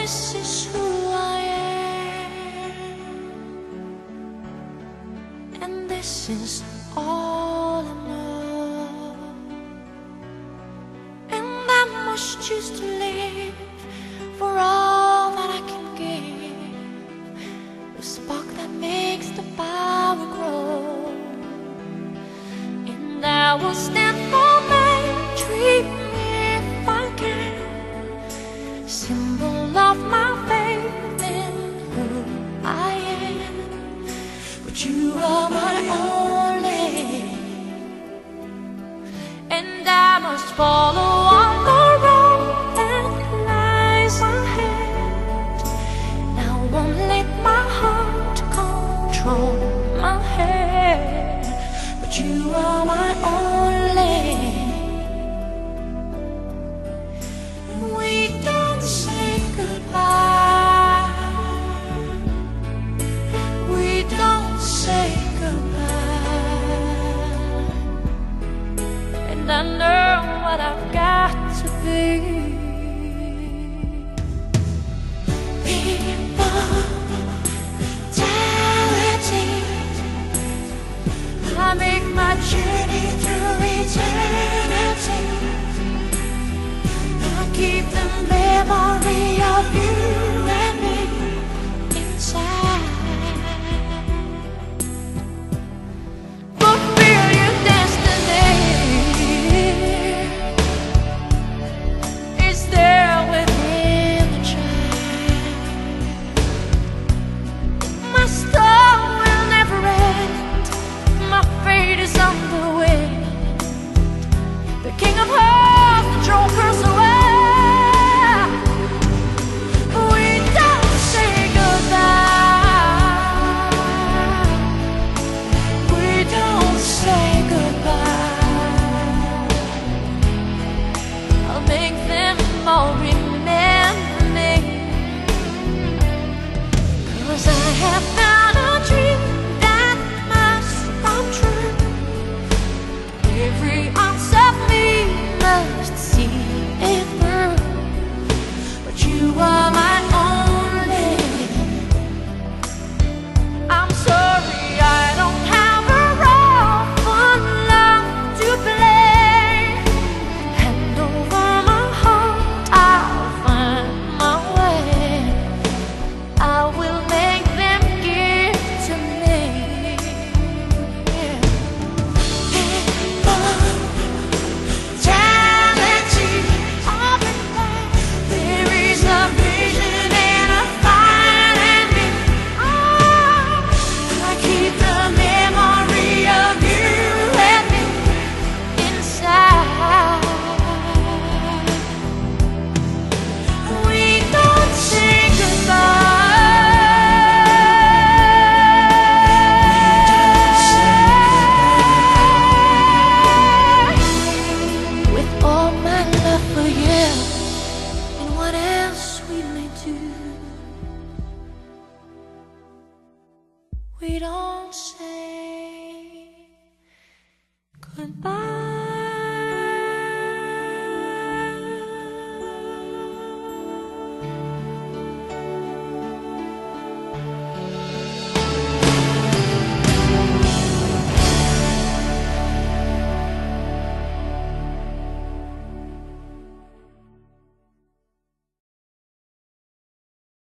this is who I am, and this is all I know. And I must choose to live for all that I can give, the spark that makes the power grow. And I will stand for my dream if I can, symbol of my faith in who I am. But you are my only, and I must follow on the road that lies ahead. And I won't let my heart control my head. But you are my only. We don't say goodbye. We don't say goodbye. And I know what I've got to be. Immortality. I make my journey through eternity. I keep the memory of you and me inside. Fulfill your destiny is there within the child. My story will never end. My fate is on the wind. The King of Hearts, the Joker's away. We don't say goodbye. We don't say goodbye. I'll make them all remember me, 'cause I have found a dream that must come true. Every ounce of me must see it through. But you are my only. I'm sorry I don't have a role for love to play. Hand over my heart, I'll find my way. I will make them give to me. Immortality, all in life. There is a vision and a fire in me. I keep the memory of you and me inside. We don't say goodbye. With all my love for you and what else we may do, we don't say goodbye.